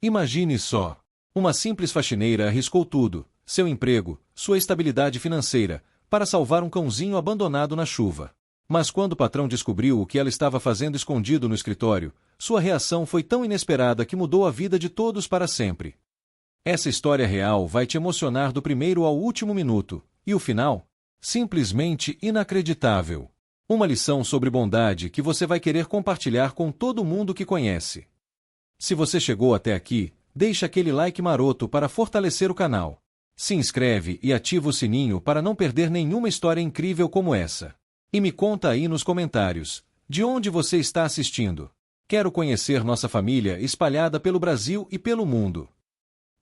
Imagine só. Uma simples faxineira arriscou tudo, seu emprego, sua estabilidade financeira, para salvar um cãozinho abandonado na chuva. Mas quando o patrão descobriu o que ela estava fazendo escondido no escritório, sua reação foi tão inesperada que mudou a vida de todos para sempre. Essa história real vai te emocionar do primeiro ao último minuto, e o final? Simplesmente inacreditável. Uma lição sobre bondade que você vai querer compartilhar com todo mundo que conhece. Se você chegou até aqui, deixa aquele like maroto para fortalecer o canal. Se inscreve e ativa o sininho para não perder nenhuma história incrível como essa. E me conta aí nos comentários, de onde você está assistindo. Quero conhecer nossa família espalhada pelo Brasil e pelo mundo.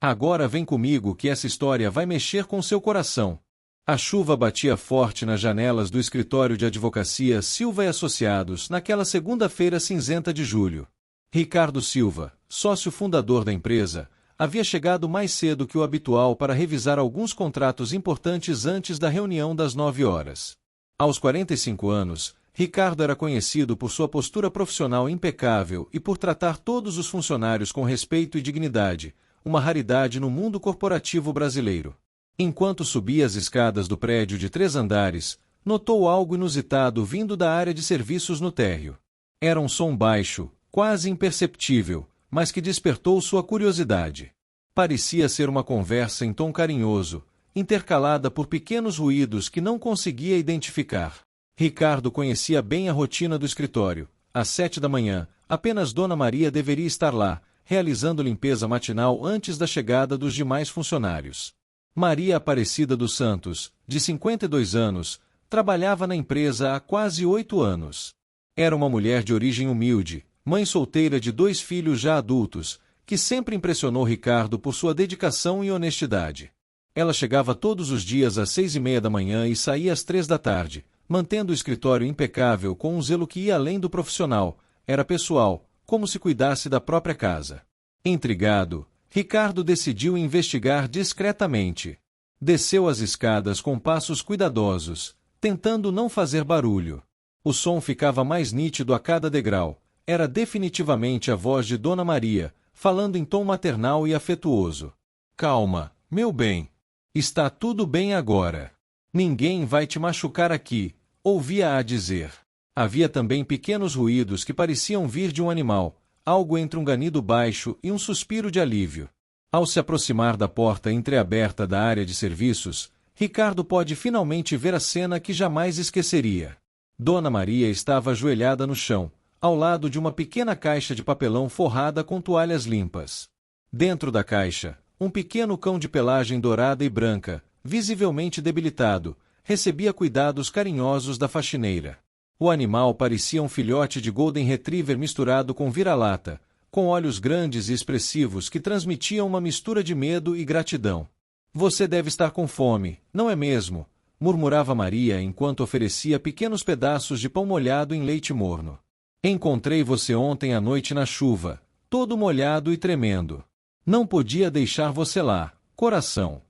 Agora vem comigo que essa história vai mexer com seu coração. A chuva batia forte nas janelas do escritório de advocacia Silva e Associados naquela segunda-feira cinzenta de julho. Ricardo Silva, sócio fundador da empresa, havia chegado mais cedo que o habitual para revisar alguns contratos importantes antes da reunião das 9 horas. Aos 45 anos, Ricardo era conhecido por sua postura profissional impecável e por tratar todos os funcionários com respeito e dignidade, uma raridade no mundo corporativo brasileiro. Enquanto subia as escadas do prédio de 3 andares, notou algo inusitado vindo da área de serviços no térreo. Era um som baixo, quase imperceptível, mas que despertou sua curiosidade. Parecia ser uma conversa em tom carinhoso, intercalada por pequenos ruídos que não conseguia identificar. Ricardo conhecia bem a rotina do escritório. Às 7 da manhã, apenas Dona Maria deveria estar lá, realizando limpeza matinal antes da chegada dos demais funcionários. Maria Aparecida dos Santos, de 52 anos, trabalhava na empresa há quase 8 anos. Era uma mulher de origem humilde, mãe solteira de 2 filhos já adultos, que sempre impressionou Ricardo por sua dedicação e honestidade. Ela chegava todos os dias às 6:30 da manhã e saía às 3 da tarde, mantendo o escritório impecável com um zelo que ia além do profissional, era pessoal, como se cuidasse da própria casa. Intrigado, Ricardo decidiu investigar discretamente. Desceu as escadas com passos cuidadosos, tentando não fazer barulho. O som ficava mais nítido a cada degrau. Era definitivamente a voz de Dona Maria, falando em tom maternal e afetuoso. Calma, meu bem. Está tudo bem agora. Ninguém vai te machucar aqui, ouvia-a dizer. Havia também pequenos ruídos que pareciam vir de um animal, algo entre um ganido baixo e um suspiro de alívio. Ao se aproximar da porta entreaberta da área de serviços, Ricardo pôde finalmente ver a cena que jamais esqueceria. Dona Maria estava ajoelhada no chão, ao lado de uma pequena caixa de papelão forrada com toalhas limpas. Dentro da caixa, um pequeno cão de pelagem dourada e branca, visivelmente debilitado, recebia cuidados carinhosos da faxineira. O animal parecia um filhote de Golden Retriever misturado com vira-lata, com olhos grandes e expressivos que transmitiam uma mistura de medo e gratidão. Você deve estar com fome, não é mesmo? Murmurava Maria enquanto oferecia pequenos pedaços de pão molhado em leite morno. Encontrei você ontem à noite na chuva, todo molhado e tremendo. Não podia deixar você lá, coração.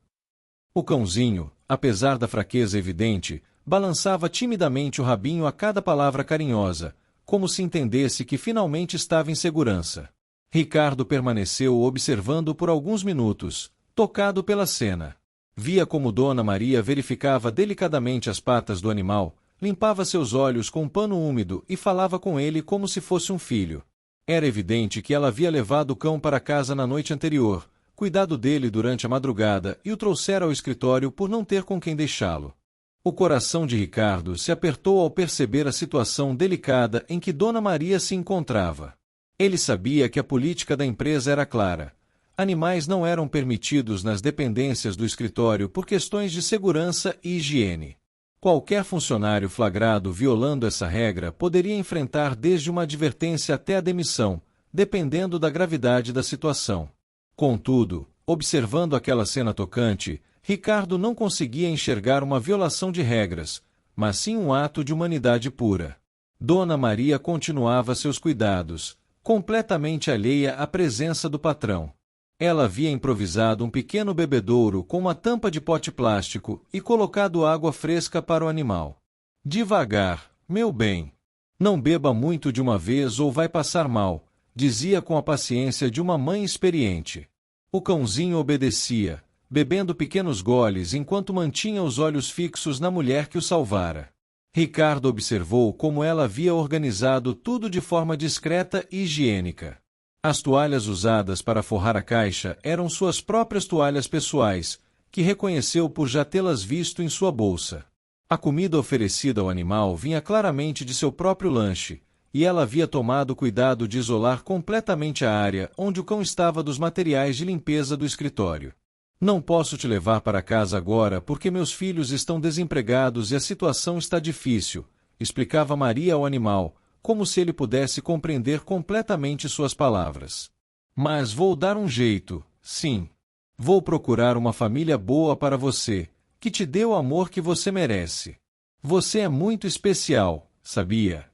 O cãozinho, apesar da fraqueza evidente, balançava timidamente o rabinho a cada palavra carinhosa, como se entendesse que finalmente estava em segurança. Ricardo permaneceu observando por alguns minutos, tocado pela cena. Via como Dona Maria verificava delicadamente as patas do animal, limpava seus olhos com um pano úmido e falava com ele como se fosse um filho. Era evidente que ela havia levado o cão para casa na noite anterior, cuidado dele durante a madrugada e o trouxera ao escritório por não ter com quem deixá-lo. O coração de Ricardo se apertou ao perceber a situação delicada em que Dona Maria se encontrava. Ele sabia que a política da empresa era clara. Animais não eram permitidos nas dependências do escritório por questões de segurança e higiene. Qualquer funcionário flagrado violando essa regra poderia enfrentar desde uma advertência até a demissão, dependendo da gravidade da situação. Contudo, observando aquela cena tocante, Ricardo não conseguia enxergar uma violação de regras, mas sim um ato de humanidade pura. Dona Maria continuava seus cuidados, completamente alheia à presença do patrão. Ela havia improvisado um pequeno bebedouro com uma tampa de pote plástico e colocado água fresca para o animal. Devagar, meu bem. Não beba muito de uma vez ou vai passar mal, dizia com a paciência de uma mãe experiente. O cãozinho obedecia, bebendo pequenos goles enquanto mantinha os olhos fixos na mulher que o salvara. Ricardo observou como ela havia organizado tudo de forma discreta e higiênica. As toalhas usadas para forrar a caixa eram suas próprias toalhas pessoais, que reconheceu por já tê-las visto em sua bolsa. A comida oferecida ao animal vinha claramente de seu próprio lanche, e ela havia tomado cuidado de isolar completamente a área onde o cão estava dos materiais de limpeza do escritório. Não posso te levar para casa agora porque meus filhos estão desempregados e a situação está difícil, explicava Maria ao animal, como se ele pudesse compreender completamente suas palavras. Mas vou dar um jeito, sim. Vou procurar uma família boa para você, que te dê o amor que você merece. Você é muito especial, sabia?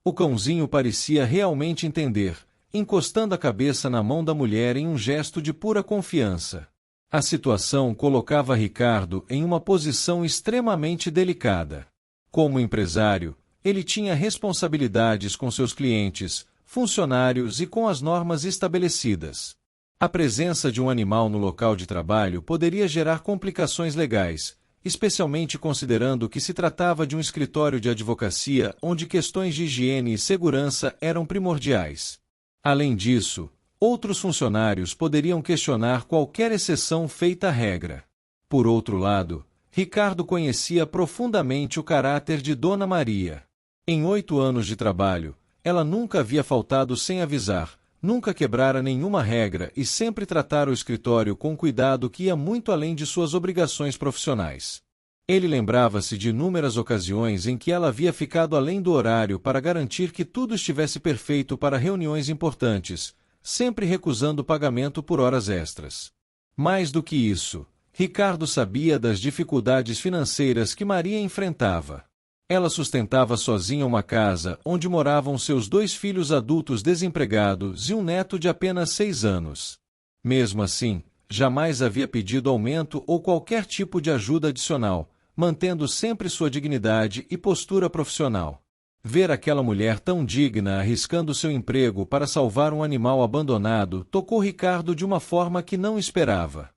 O cãozinho parecia realmente entender, encostando a cabeça na mão da mulher em um gesto de pura confiança. A situação colocava Ricardo em uma posição extremamente delicada. Como empresário, ele tinha responsabilidades com seus clientes, funcionários e com as normas estabelecidas. A presença de um animal no local de trabalho poderia gerar complicações legais, especialmente considerando que se tratava de um escritório de advocacia onde questões de higiene e segurança eram primordiais. Além disso, outros funcionários poderiam questionar qualquer exceção feita à regra. Por outro lado, Ricardo conhecia profundamente o caráter de Dona Maria. Em 8 anos de trabalho, ela nunca havia faltado sem avisar, nunca quebrara nenhuma regra e sempre tratara o escritório com cuidado que ia muito além de suas obrigações profissionais. Ele lembrava-se de inúmeras ocasiões em que ela havia ficado além do horário para garantir que tudo estivesse perfeito para reuniões importantes, sempre recusando pagamento por horas extras. Mais do que isso, Ricardo sabia das dificuldades financeiras que Maria enfrentava. Ela sustentava sozinha uma casa onde moravam seus 2 filhos adultos desempregados e um neto de apenas 6 anos. Mesmo assim, jamais havia pedido aumento ou qualquer tipo de ajuda adicional, mantendo sempre sua dignidade e postura profissional. Ver aquela mulher tão digna arriscando seu emprego para salvar um animal abandonado tocou Ricardo de uma forma que não esperava.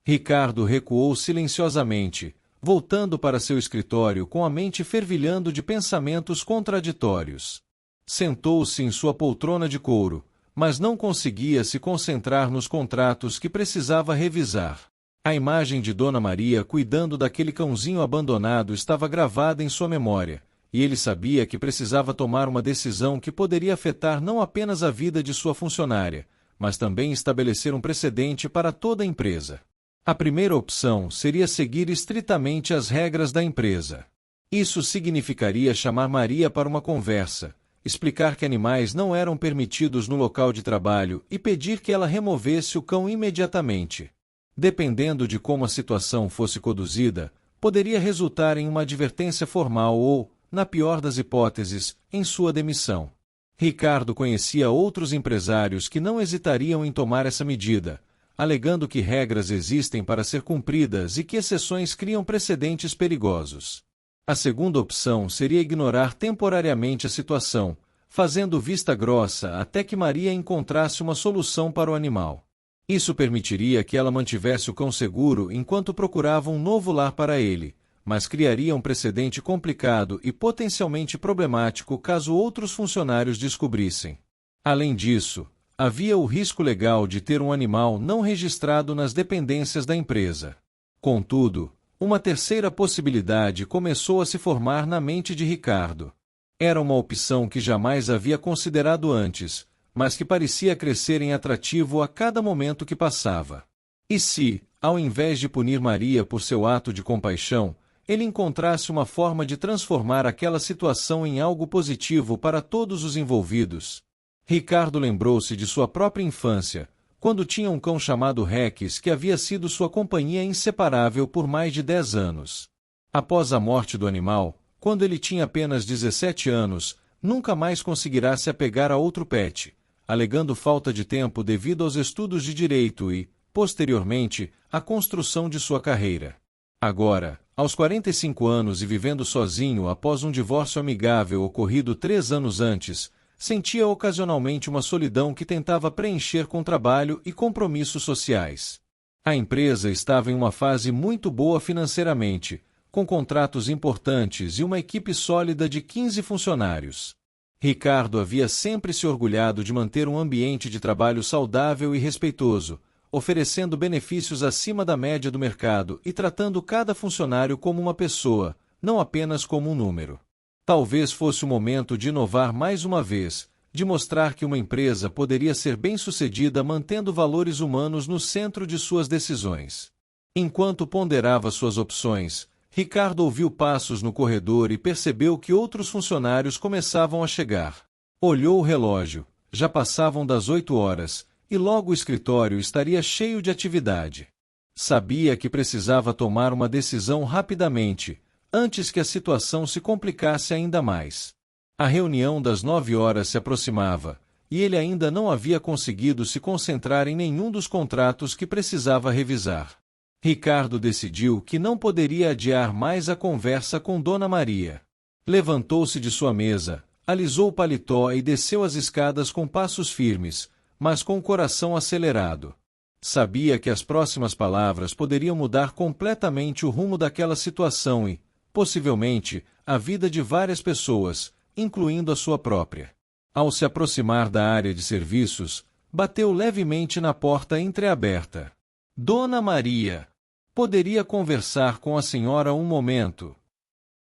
Ricardo recuou silenciosamente, voltando para seu escritório com a mente fervilhando de pensamentos contraditórios. Sentou-se em sua poltrona de couro, mas não conseguia se concentrar nos contratos que precisava revisar. A imagem de Dona Maria cuidando daquele cãozinho abandonado estava gravada em sua memória, e ele sabia que precisava tomar uma decisão que poderia afetar não apenas a vida de sua funcionária, mas também estabelecer um precedente para toda a empresa. A primeira opção seria seguir estritamente as regras da empresa. Isso significaria chamar Maria para uma conversa, explicar que animais não eram permitidos no local de trabalho e pedir que ela removesse o cão imediatamente. Dependendo de como a situação fosse conduzida, poderia resultar em uma advertência formal ou, na pior das hipóteses, em sua demissão. Ricardo conhecia outros empresários que não hesitariam em tomar essa medida, alegando que regras existem para ser cumpridas e que exceções criam precedentes perigosos. A segunda opção seria ignorar temporariamente a situação, fazendo vista grossa até que Maria encontrasse uma solução para o animal. Isso permitiria que ela mantivesse o cão seguro enquanto procurava um novo lar para ele, mas criaria um precedente complicado e potencialmente problemático caso outros funcionários descobrissem. Além disso, havia o risco legal de ter um animal não registrado nas dependências da empresa. Contudo, uma terceira possibilidade começou a se formar na mente de Ricardo. Era uma opção que jamais havia considerado antes, mas que parecia crescer em atrativo a cada momento que passava. E se, ao invés de punir Maria por seu ato de compaixão, ele encontrasse uma forma de transformar aquela situação em algo positivo para todos os envolvidos? Ricardo lembrou-se de sua própria infância, quando tinha um cão chamado Rex que havia sido sua companhia inseparável por mais de 10 anos. Após a morte do animal, quando ele tinha apenas 17 anos, nunca mais conseguirá se apegar a outro pet, alegando falta de tempo devido aos estudos de direito e, posteriormente, à construção de sua carreira. Agora, aos 45 anos e vivendo sozinho após um divórcio amigável ocorrido 3 anos antes, sentia ocasionalmente uma solidão que tentava preencher com trabalho e compromissos sociais. A empresa estava em uma fase muito boa financeiramente, com contratos importantes e uma equipe sólida de 15 funcionários. Ricardo havia sempre se orgulhado de manter um ambiente de trabalho saudável e respeitoso, oferecendo benefícios acima da média do mercado e tratando cada funcionário como uma pessoa, não apenas como um número. Talvez fosse o momento de inovar mais uma vez, de mostrar que uma empresa poderia ser bem-sucedida mantendo valores humanos no centro de suas decisões. Enquanto ponderava suas opções, Ricardo ouviu passos no corredor e percebeu que outros funcionários começavam a chegar. Olhou o relógio, já passavam das 8 horas, e logo o escritório estaria cheio de atividade. Sabia que precisava tomar uma decisão rapidamente, antes que a situação se complicasse ainda mais. A reunião das 9 horas se aproximava, e ele ainda não havia conseguido se concentrar em nenhum dos contratos que precisava revisar. Ricardo decidiu que não poderia adiar mais a conversa com Dona Maria. Levantou-se de sua mesa, alisou o paletó e desceu as escadas com passos firmes, mas com o coração acelerado. Sabia que as próximas palavras poderiam mudar completamente o rumo daquela situação e, possivelmente, a vida de várias pessoas, incluindo a sua própria. Ao se aproximar da área de serviços, bateu levemente na porta entreaberta. Dona Maria! Poderia conversar com a senhora um momento.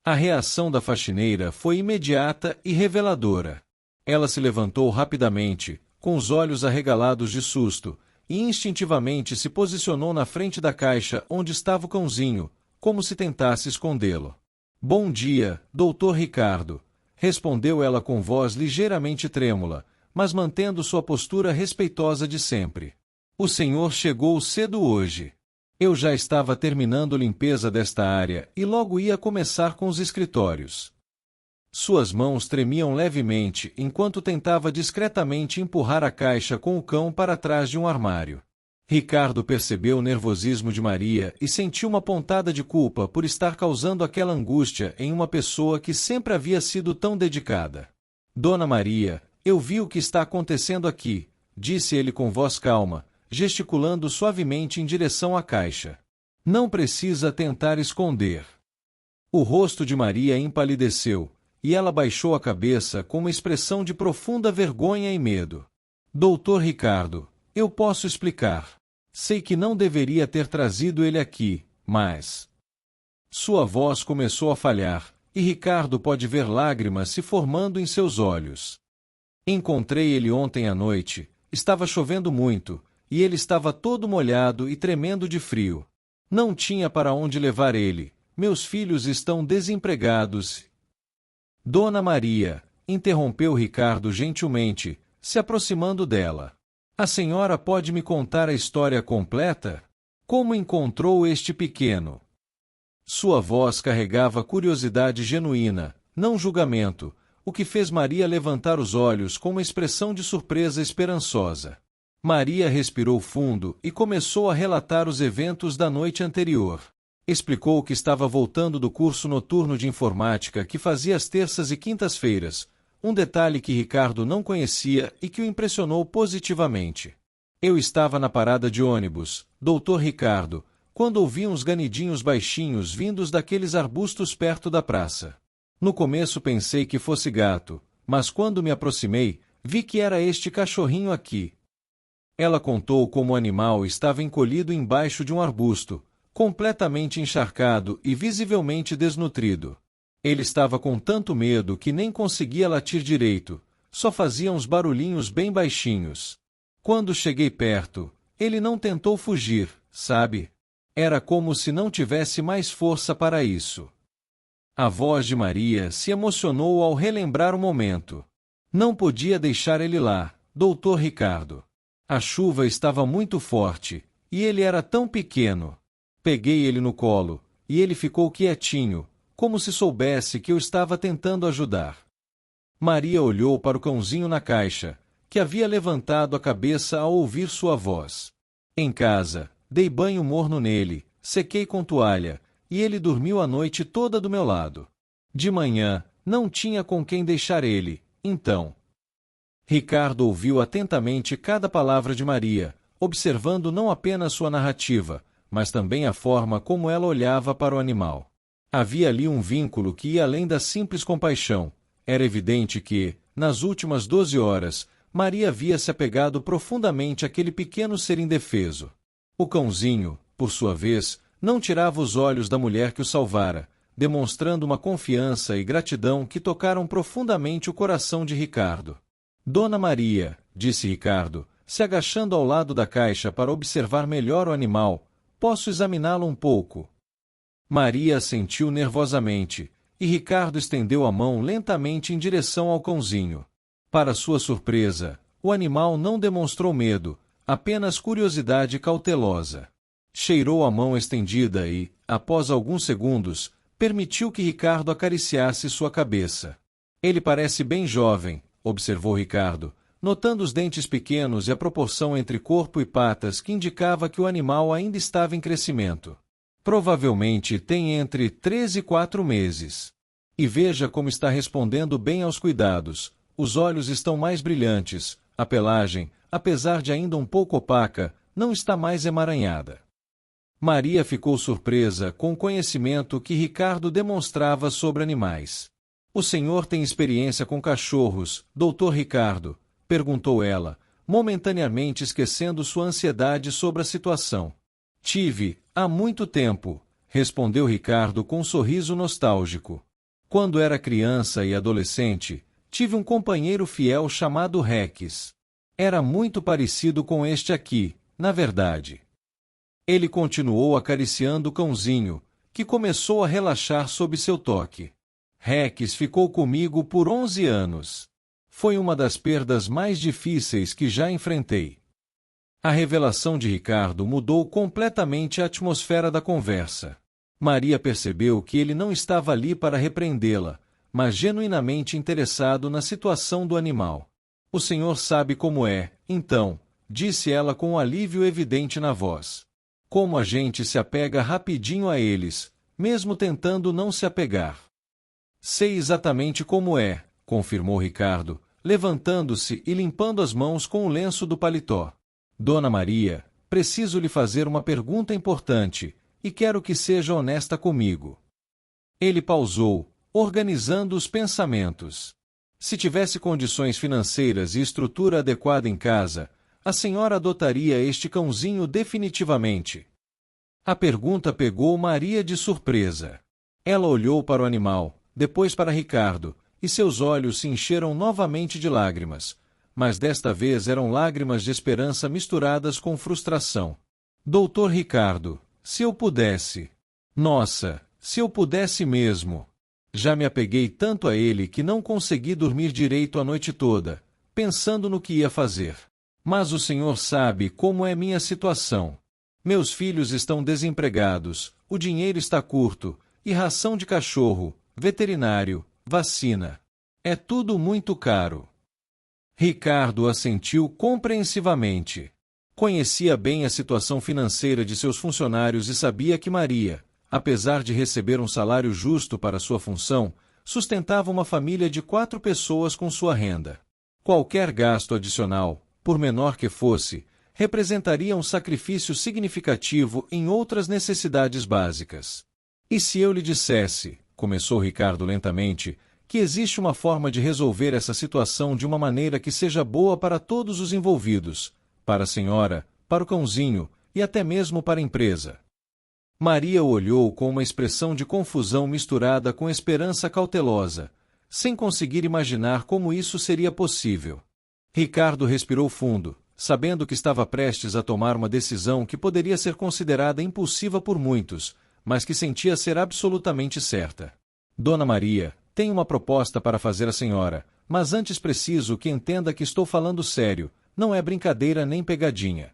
A reação da faxineira foi imediata e reveladora. Ela se levantou rapidamente, com os olhos arregalados de susto, e instintivamente se posicionou na frente da caixa onde estava o cãozinho, como se tentasse escondê-lo. Bom dia, Dr. Ricardo, respondeu ela com voz ligeiramente trêmula, mas mantendo sua postura respeitosa de sempre. O senhor chegou cedo hoje. Eu já estava terminando a limpeza desta área e logo ia começar com os escritórios. Suas mãos tremiam levemente enquanto tentava discretamente empurrar a caixa com o cão para trás de um armário. Ricardo percebeu o nervosismo de Maria e sentiu uma pontada de culpa por estar causando aquela angústia em uma pessoa que sempre havia sido tão dedicada. Dona Maria, eu vi o que está acontecendo aqui, disse ele com voz calma, gesticulando suavemente em direção à caixa. Não precisa tentar esconder. O rosto de Maria empalideceu, e ela baixou a cabeça com uma expressão de profunda vergonha e medo. Doutor Ricardo, eu posso explicar. Sei que não deveria ter trazido ele aqui, mas... Sua voz começou a falhar, e Ricardo pode ver lágrimas se formando em seus olhos. Encontrei ele ontem à noite, estava chovendo muito, e ele estava todo molhado e tremendo de frio. Não tinha para onde levar ele. Meus filhos estão desempregados. Dona Maria, interrompeu Ricardo gentilmente, se aproximando dela. A senhora pode me contar a história completa? Como encontrou este pequeno? Sua voz carregava curiosidade genuína, não julgamento, o que fez Maria levantar os olhos com uma expressão de surpresa esperançosa. Maria respirou fundo e começou a relatar os eventos da noite anterior. Explicou que estava voltando do curso noturno de informática que fazia às terças e quintas-feiras, um detalhe que Ricardo não conhecia e que o impressionou positivamente. Eu estava na parada de ônibus, Dr. Ricardo, quando ouvi uns ganidinhos baixinhos vindos daqueles arbustos perto da praça. No começo pensei que fosse gato, mas quando me aproximei, vi que era este cachorrinho aqui. Ela contou como o animal estava encolhido embaixo de um arbusto, completamente encharcado e visivelmente desnutrido. Ele estava com tanto medo que nem conseguia latir direito, só fazia uns barulhinhos bem baixinhos. Quando cheguei perto, ele não tentou fugir, sabe? Era como se não tivesse mais força para isso. A voz de Maria se emocionou ao relembrar o momento. Não podia deixar ele lá, Dr. Ricardo. A chuva estava muito forte, e ele era tão pequeno. Peguei ele no colo, e ele ficou quietinho, como se soubesse que eu estava tentando ajudar. Maria olhou para o cãozinho na caixa, que havia levantado a cabeça ao ouvir sua voz. Em casa, dei banho morno nele, sequei com toalha, e ele dormiu a noite toda do meu lado. De manhã, não tinha com quem deixar ele, então... Ricardo ouviu atentamente cada palavra de Maria, observando não apenas sua narrativa, mas também a forma como ela olhava para o animal. Havia ali um vínculo que ia além da simples compaixão. Era evidente que, nas últimas 12 horas, Maria havia se apegado profundamente àquele pequeno ser indefeso. O cãozinho, por sua vez, não tirava os olhos da mulher que o salvara, demonstrando uma confiança e gratidão que tocaram profundamente o coração de Ricardo. Dona Maria, disse Ricardo, se agachando ao lado da caixa para observar melhor o animal, posso examiná-lo um pouco? Maria assentiu nervosamente, e Ricardo estendeu a mão lentamente em direção ao cãozinho. Para sua surpresa, o animal não demonstrou medo, apenas curiosidade cautelosa. Cheirou a mão estendida e, após alguns segundos, permitiu que Ricardo acariciasse sua cabeça. Ele parece bem jovem, observou Ricardo, notando os dentes pequenos e a proporção entre corpo e patas que indicava que o animal ainda estava em crescimento. Provavelmente tem entre 3 e 4 meses. E veja como está respondendo bem aos cuidados. Os olhos estão mais brilhantes, a pelagem, apesar de ainda um pouco opaca, não está mais emaranhada. Maria ficou surpresa com o conhecimento que Ricardo demonstrava sobre animais. O senhor tem experiência com cachorros, doutor Ricardo? Perguntou ela, momentaneamente esquecendo sua ansiedade sobre a situação. Tive, há muito tempo, respondeu Ricardo com um sorriso nostálgico. Quando era criança e adolescente, tive um companheiro fiel chamado Rex. Era muito parecido com este aqui, na verdade. Ele continuou acariciando o cãozinho, que começou a relaxar sob seu toque. Rex ficou comigo por 11 anos. Foi uma das perdas mais difíceis que já enfrentei. A revelação de Ricardo mudou completamente a atmosfera da conversa. Maria percebeu que ele não estava ali para repreendê-la, mas genuinamente interessado na situação do animal. O senhor sabe como é, então, disse ela com um alívio evidente na voz. Como a gente se apega rapidinho a eles, mesmo tentando não se apegar. Sei exatamente como é, confirmou Ricardo, levantando-se e limpando as mãos com o lenço do paletó. Dona Maria, preciso lhe fazer uma pergunta importante, e quero que seja honesta comigo. Ele pausou, organizando os pensamentos. Se tivesse condições financeiras e estrutura adequada em casa, a senhora adotaria este cãozinho definitivamente. A pergunta pegou Maria de surpresa. Ela olhou para o animal, depois para Ricardo, e seus olhos se encheram novamente de lágrimas, mas desta vez eram lágrimas de esperança misturadas com frustração. Doutor Ricardo, se eu pudesse... Nossa, se eu pudesse mesmo... Já me apeguei tanto a ele que não consegui dormir direito a noite toda, pensando no que ia fazer. Mas o senhor sabe como é minha situação. Meus filhos estão desempregados, o dinheiro está curto, e ração de cachorro, veterinário, vacina. É tudo muito caro. Ricardo assentiu compreensivamente. Conhecia bem a situação financeira de seus funcionários e sabia que Maria, apesar de receber um salário justo para sua função, sustentava uma família de 4 pessoas com sua renda. Qualquer gasto adicional, por menor que fosse, representaria um sacrifício significativo em outras necessidades básicas. E se eu lhe dissesse, começou Ricardo lentamente, que existe uma forma de resolver essa situação de uma maneira que seja boa para todos os envolvidos, para a senhora, para o cãozinho e até mesmo para a empresa. Maria o olhou com uma expressão de confusão misturada com esperança cautelosa, sem conseguir imaginar como isso seria possível. Ricardo respirou fundo, sabendo que estava prestes a tomar uma decisão que poderia ser considerada impulsiva por muitos, mas que sentia ser absolutamente certa. Dona Maria, tenho uma proposta para fazer à senhora, mas antes preciso que entenda que estou falando sério, não é brincadeira nem pegadinha.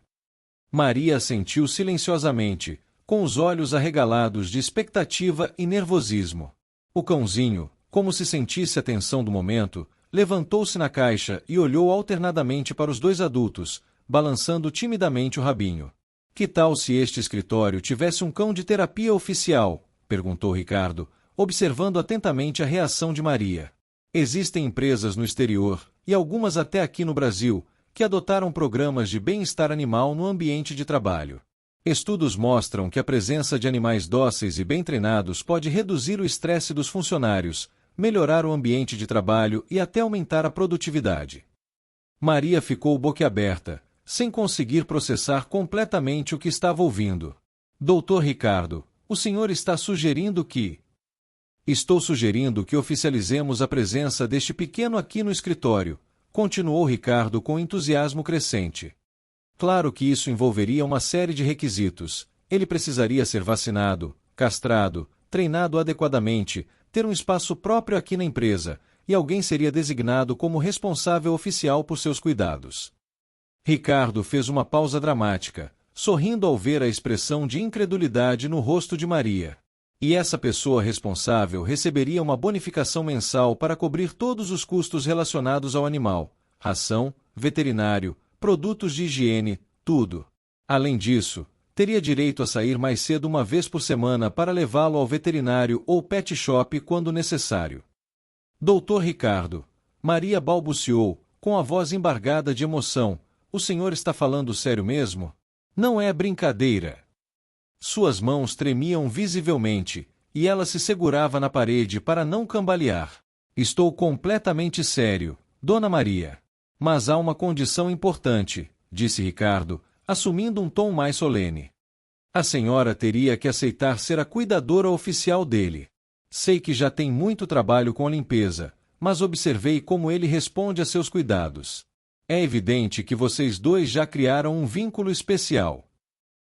Maria assentiu silenciosamente, com os olhos arregalados de expectativa e nervosismo. O cãozinho, como se sentisse a tensão do momento, levantou-se na caixa e olhou alternadamente para os 2 adultos, balançando timidamente o rabinho. Que tal se este escritório tivesse um cão de terapia oficial? Perguntou Ricardo, observando atentamente a reação de Maria. Existem empresas no exterior, e algumas até aqui no Brasil, que adotaram programas de bem-estar animal no ambiente de trabalho. Estudos mostram que a presença de animais dóceis e bem treinados pode reduzir o estresse dos funcionários, melhorar o ambiente de trabalho e até aumentar a produtividade. Maria ficou boquiaberta, sem conseguir processar completamente o que estava ouvindo. Doutor Ricardo, o senhor está sugerindo que... Estou sugerindo que oficializemos a presença deste pequeno aqui no escritório, continuou Ricardo com entusiasmo crescente. Claro que isso envolveria uma série de requisitos. Ele precisaria ser vacinado, castrado, treinado adequadamente, ter um espaço próprio aqui na empresa, e alguém seria designado como responsável oficial por seus cuidados. Ricardo fez uma pausa dramática, sorrindo ao ver a expressão de incredulidade no rosto de Maria. E essa pessoa responsável receberia uma bonificação mensal para cobrir todos os custos relacionados ao animal, ração, veterinário, produtos de higiene, tudo. Além disso, teria direito a sair mais cedo uma vez por semana para levá-lo ao veterinário ou pet shop quando necessário. Doutor Ricardo, Maria balbuciou, com a voz embargada de emoção, o senhor está falando sério mesmo? Não é brincadeira. Suas mãos tremiam visivelmente, e ela se segurava na parede para não cambalear. Estou completamente sério, Dona Maria. Mas há uma condição importante, disse Ricardo, assumindo um tom mais solene. A senhora teria que aceitar ser a cuidadora oficial dele. Sei que já tem muito trabalho com a limpeza, mas observei como ele responde a seus cuidados. É evidente que vocês dois já criaram um vínculo especial.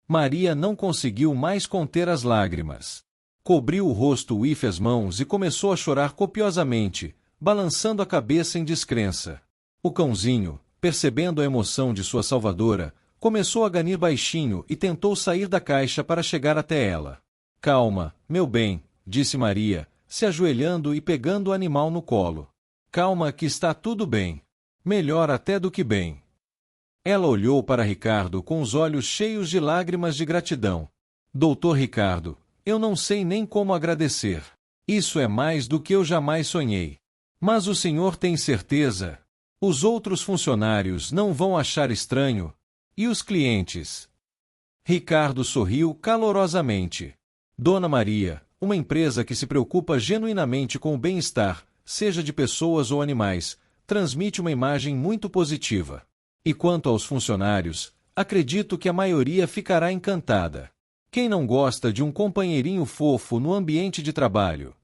Maria não conseguiu mais conter as lágrimas. Cobriu o rosto e as mãos e começou a chorar copiosamente, balançando a cabeça em descrença. O cãozinho, percebendo a emoção de sua salvadora, começou a ganir baixinho e tentou sair da caixa para chegar até ela. Calma, meu bem, disse Maria, se ajoelhando e pegando o animal no colo. Calma que está tudo bem. Melhor até do que bem. Ela olhou para Ricardo com os olhos cheios de lágrimas de gratidão. Doutor Ricardo, eu não sei nem como agradecer. Isso é mais do que eu jamais sonhei. Mas o senhor tem certeza? Os outros funcionários não vão achar estranho? E os clientes? Ricardo sorriu calorosamente. Dona Maria, uma empresa que se preocupa genuinamente com o bem-estar, seja de pessoas ou animais, transmite uma imagem muito positiva. E quanto aos funcionários, acredito que a maioria ficará encantada. Quem não gosta de um companheirinho fofo no ambiente de trabalho?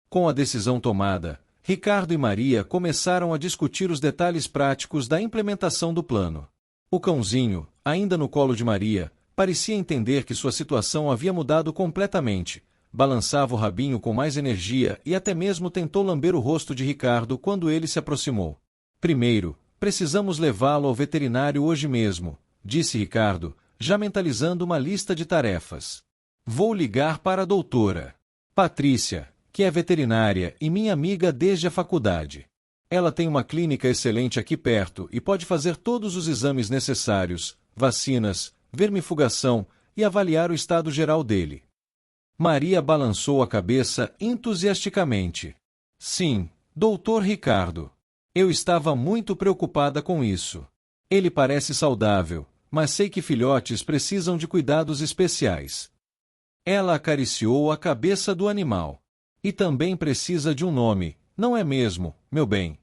Com a decisão tomada, Ricardo e Maria começaram a discutir os detalhes práticos da implementação do plano. O cãozinho, ainda no colo de Maria, parecia entender que sua situação havia mudado completamente. Balançava o rabinho com mais energia e até mesmo tentou lamber o rosto de Ricardo quando ele se aproximou. Primeiro, precisamos levá-lo ao veterinário hoje mesmo, disse Ricardo, já mentalizando uma lista de tarefas. Vou ligar para a doutora Patrícia, que é veterinária e minha amiga desde a faculdade. Ela tem uma clínica excelente aqui perto e pode fazer todos os exames necessários, vacinas, vermifugação e avaliar o estado geral dele. Maria balançou a cabeça entusiasticamente. Sim, doutor Ricardo. Eu estava muito preocupada com isso. Ele parece saudável, mas sei que filhotes precisam de cuidados especiais. Ela acariciou a cabeça do animal. E também precisa de um nome, não é mesmo, meu bem?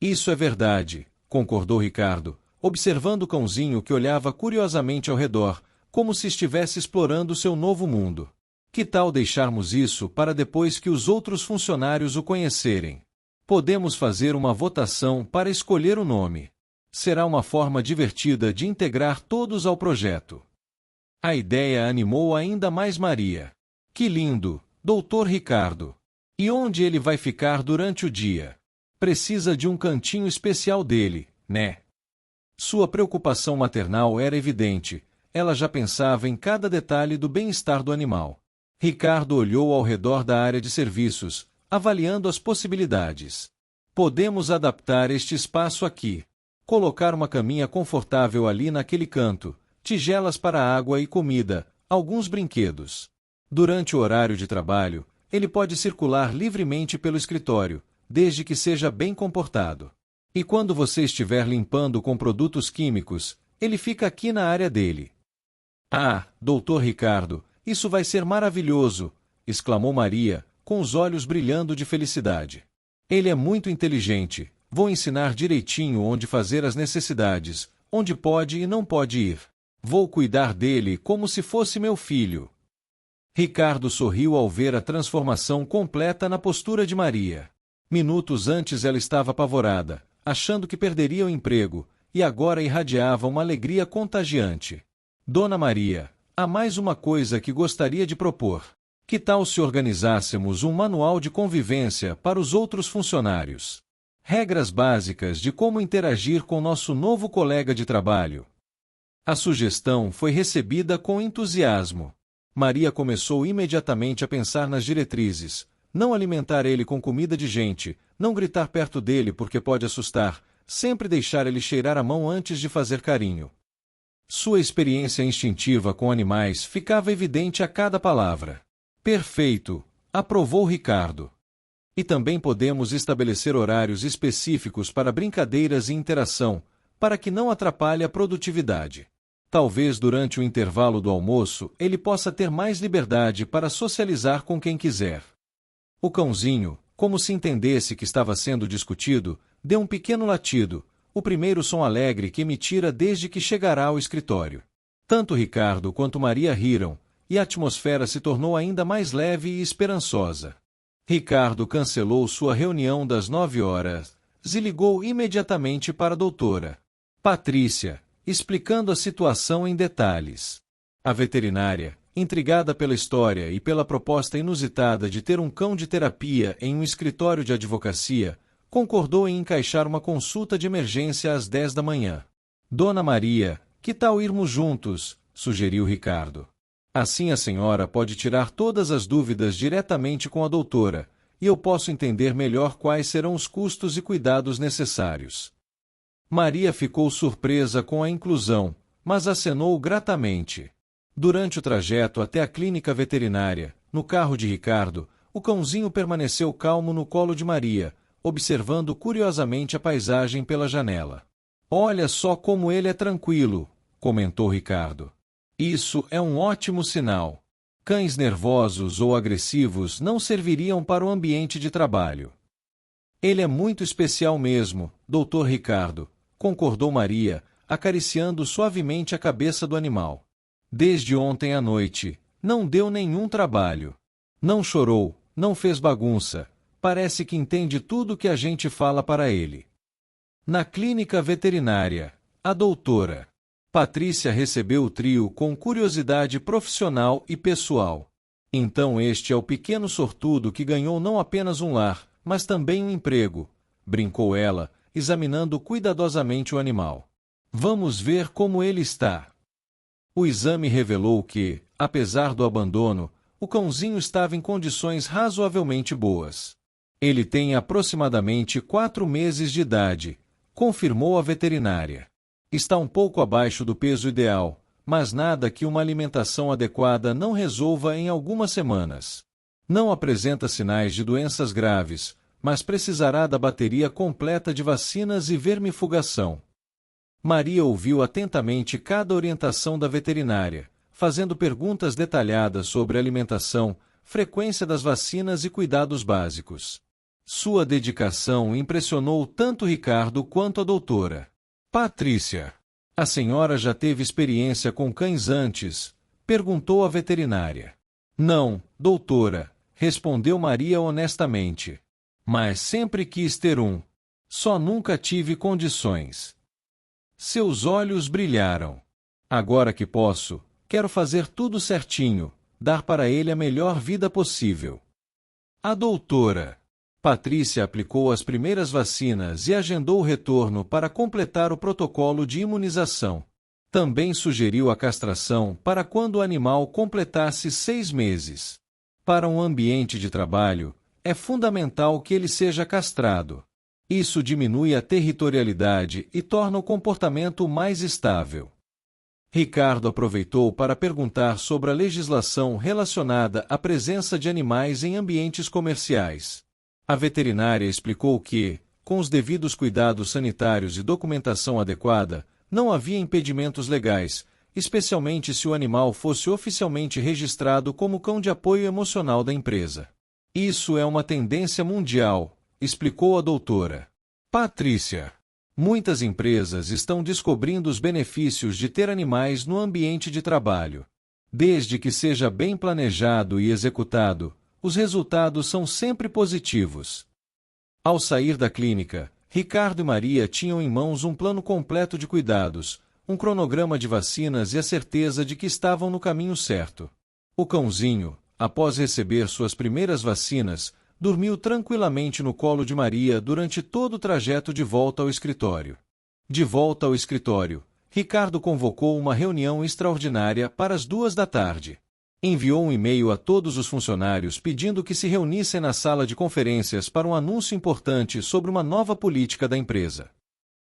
Isso é verdade, concordou Ricardo, observando o cãozinho que olhava curiosamente ao redor, como se estivesse explorando seu novo mundo. Que tal deixarmos isso para depois que os outros funcionários o conhecerem? Podemos fazer uma votação para escolher o nome. Será uma forma divertida de integrar todos ao projeto. A ideia animou ainda mais Maria. Que lindo, doutor Ricardo! E onde ele vai ficar durante o dia? Precisa de um cantinho especial dele, né? Sua preocupação maternal era evidente. Ela já pensava em cada detalhe do bem-estar do animal. Ricardo olhou ao redor da área de serviços, avaliando as possibilidades. Podemos adaptar este espaço aqui. Colocar uma caminha confortável ali naquele canto, tigelas para água e comida, alguns brinquedos. Durante o horário de trabalho, ele pode circular livremente pelo escritório, desde que seja bem comportado. E quando você estiver limpando com produtos químicos, ele fica aqui na área dele. Ah, Dr. Ricardo, isso vai ser maravilhoso! Exclamou Maria, com os olhos brilhando de felicidade. Ele é muito inteligente, vou ensinar direitinho onde fazer as necessidades, onde pode e não pode ir. Vou cuidar dele como se fosse meu filho. Ricardo sorriu ao ver a transformação completa na postura de Maria. Minutos antes ela estava apavorada, achando que perderia o emprego, e agora irradiava uma alegria contagiante. Dona Maria, há mais uma coisa que gostaria de propor. Que tal se organizássemos um manual de convivência para os outros funcionários? Regras básicas de como interagir com nosso novo colega de trabalho. A sugestão foi recebida com entusiasmo. Maria começou imediatamente a pensar nas diretrizes. Não alimentar ele com comida de gente, não gritar perto dele porque pode assustar, sempre deixar ele cheirar a mão antes de fazer carinho. Sua experiência instintiva com animais ficava evidente a cada palavra. Perfeito, aprovou Ricardo. E também podemos estabelecer horários específicos para brincadeiras e interação, para que não atrapalhe a produtividade. Talvez durante o intervalo do almoço ele possa ter mais liberdade para socializar com quem quiser. O cãozinho, como se entendesse que estava sendo discutido, deu um pequeno latido, o primeiro som alegre que emitira desde que chegará ao escritório. Tanto Ricardo quanto Maria riram, e a atmosfera se tornou ainda mais leve e esperançosa. Ricardo cancelou sua reunião das 9 horas e ligou imediatamente para a doutora Patrícia, explicando a situação em detalhes. A veterinária, intrigada pela história e pela proposta inusitada de ter um cão de terapia em um escritório de advocacia, concordou em encaixar uma consulta de emergência às 10 da manhã. Dona Maria, que tal irmos juntos? Sugeriu Ricardo. Assim a senhora pode tirar todas as dúvidas diretamente com a doutora, e eu posso entender melhor quais serão os custos e cuidados necessários. Maria ficou surpresa com a inclusão, mas acenou gratamente. Durante o trajeto até a clínica veterinária, no carro de Ricardo, o cãozinho permaneceu calmo no colo de Maria, observando curiosamente a paisagem pela janela. Olha só como ele é tranquilo, comentou Ricardo. Isso é um ótimo sinal. Cães nervosos ou agressivos não serviriam para o ambiente de trabalho. Ele é muito especial mesmo, Dr. Ricardo, concordou Maria, acariciando suavemente a cabeça do animal. Desde ontem à noite, não deu nenhum trabalho. Não chorou, não fez bagunça, parece que entende tudo que a gente fala para ele. Na clínica veterinária, a doutora Patrícia recebeu o trio com curiosidade profissional e pessoal. Então este é o pequeno sortudo que ganhou não apenas um lar, mas também um emprego, brincou ela, examinando cuidadosamente o animal. Vamos ver como ele está. O exame revelou que, apesar do abandono, o cãozinho estava em condições razoavelmente boas. Ele tem aproximadamente 4 meses de idade, confirmou a veterinária. Está um pouco abaixo do peso ideal, mas nada que uma alimentação adequada não resolva em algumas semanas. Não apresenta sinais de doenças graves, mas precisará da bateria completa de vacinas e vermifugação. Maria ouviu atentamente cada orientação da veterinária, fazendo perguntas detalhadas sobre alimentação, frequência das vacinas e cuidados básicos. Sua dedicação impressionou tanto Ricardo quanto a doutora Patrícia. A senhora já teve experiência com cães antes? Perguntou a veterinária. Não, doutora, respondeu Maria honestamente. Mas sempre quis ter um. Só nunca tive condições. Seus olhos brilharam. Agora que posso, quero fazer tudo certinho, dar para ele a melhor vida possível. A doutora Patrícia aplicou as primeiras vacinas e agendou o retorno para completar o protocolo de imunização. Também sugeriu a castração para quando o animal completasse 6 meses. Para um ambiente de trabalho, é fundamental que ele seja castrado. Isso diminui a territorialidade e torna o comportamento mais estável. Ricardo aproveitou para perguntar sobre a legislação relacionada à presença de animais em ambientes comerciais. A veterinária explicou que, com os devidos cuidados sanitários e documentação adequada, não havia impedimentos legais, especialmente se o animal fosse oficialmente registrado como cão de apoio emocional da empresa. Isso é uma tendência mundial, explicou a doutora Patrícia. Muitas empresas estão descobrindo os benefícios de ter animais no ambiente de trabalho. Desde que seja bem planejado e executado, os resultados são sempre positivos. Ao sair da clínica, Ricardo e Maria tinham em mãos um plano completo de cuidados, um cronograma de vacinas e a certeza de que estavam no caminho certo. O cãozinho, após receber suas primeiras vacinas, dormiu tranquilamente no colo de Maria durante todo o trajeto de volta ao escritório. De volta ao escritório, Ricardo convocou uma reunião extraordinária para as 14h. Enviou um e-mail a todos os funcionários pedindo que se reunissem na sala de conferências para um anúncio importante sobre uma nova política da empresa.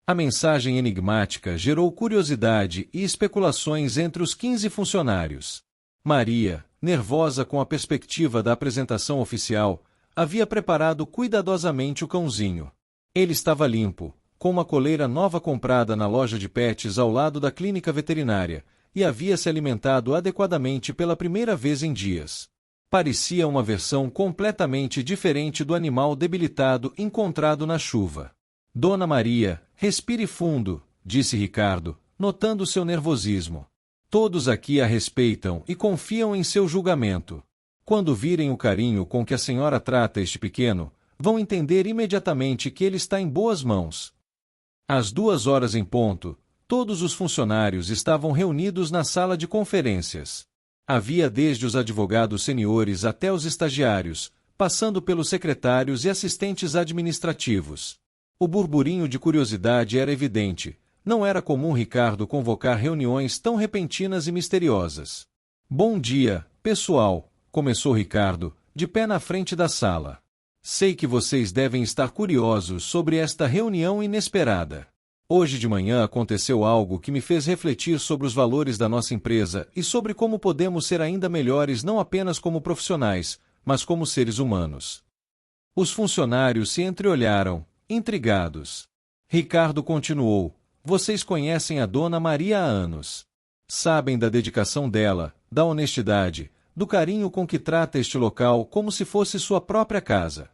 A mensagem enigmática gerou curiosidade e especulações entre os 15 funcionários. Maria, nervosa com a perspectiva da apresentação oficial, havia preparado cuidadosamente o cãozinho. Ele estava limpo, com uma coleira nova comprada na loja de pets ao lado da clínica veterinária, e havia se alimentado adequadamente pela primeira vez em dias. Parecia uma versão completamente diferente do animal debilitado encontrado na chuva. Dona Maria, respire fundo, disse Ricardo, notando seu nervosismo. Todos aqui a respeitam e confiam em seu julgamento. Quando virem o carinho com que a senhora trata este pequeno, vão entender imediatamente que ele está em boas mãos. Às 2h em ponto, todos os funcionários estavam reunidos na sala de conferências. Havia desde os advogados seniores até os estagiários, passando pelos secretários e assistentes administrativos. O burburinho de curiosidade era evidente. Não era comum Ricardo convocar reuniões tão repentinas e misteriosas. Bom dia, pessoal, começou Ricardo, de pé na frente da sala. Sei que vocês devem estar curiosos sobre esta reunião inesperada. Hoje de manhã aconteceu algo que me fez refletir sobre os valores da nossa empresa e sobre como podemos ser ainda melhores não apenas como profissionais, mas como seres humanos. Os funcionários se entreolharam, intrigados. Ricardo continuou: vocês conhecem a Dona Maria há anos. Sabem da dedicação dela, da honestidade, do carinho com que trata este local como se fosse sua própria casa.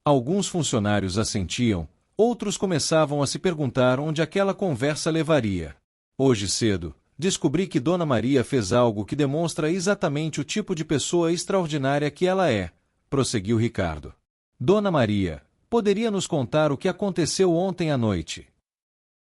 Alguns funcionários assentiam, outros começavam a se perguntar onde aquela conversa levaria. Hoje cedo, descobri que Dona Maria fez algo que demonstra exatamente o tipo de pessoa extraordinária que ela é, prosseguiu Ricardo. Dona Maria, poderia nos contar o que aconteceu ontem à noite?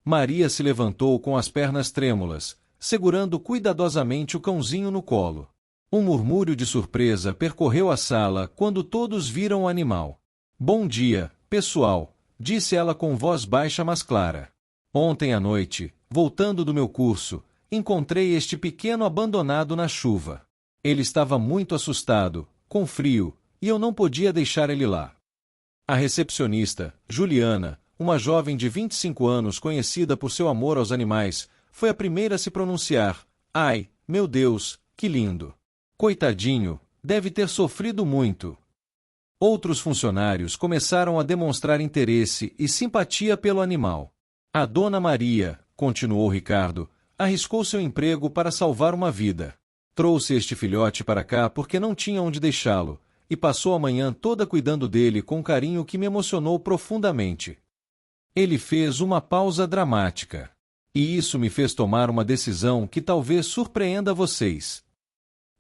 Maria se levantou com as pernas trêmulas, segurando cuidadosamente o cãozinho no colo. Um murmúrio de surpresa percorreu a sala quando todos viram o animal. Bom dia, pessoal, disse ela com voz baixa mas clara. Ontem à noite, voltando do meu curso, encontrei este pequeno abandonado na chuva. Ele estava muito assustado, com frio, e eu não podia deixar ele lá. A recepcionista, Juliana, uma jovem de 25 anos conhecida por seu amor aos animais, foi a primeira a se pronunciar. Ai, meu Deus, que lindo! Coitadinho, deve ter sofrido muito. Outros funcionários começaram a demonstrar interesse e simpatia pelo animal. A Dona Maria, continuou Ricardo, arriscou seu emprego para salvar uma vida. Trouxe este filhote para cá porque não tinha onde deixá-lo, e passou a manhã toda cuidando dele com um carinho que me emocionou profundamente. Ele fez uma pausa dramática. E isso me fez tomar uma decisão que talvez surpreenda vocês.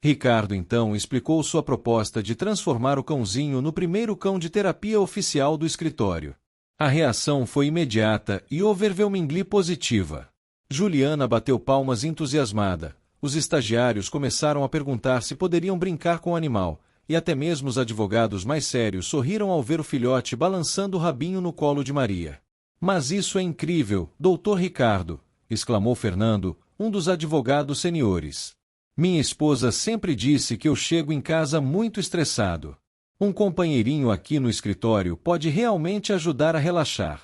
Ricardo então explicou sua proposta de transformar o cãozinho no primeiro cão de terapia oficial do escritório. A reação foi imediata e overwhelmingly positiva. Juliana bateu palmas entusiasmada. Os estagiários começaram a perguntar se poderiam brincar com o animal, e até mesmo os advogados mais sérios sorriram ao ver o filhote balançando o rabinho no colo de Maria. Mas isso é incrível, doutor Ricardo, exclamou Fernando, um dos advogados seniores. Minha esposa sempre disse que eu chego em casa muito estressado. Um companheirinho aqui no escritório pode realmente ajudar a relaxar.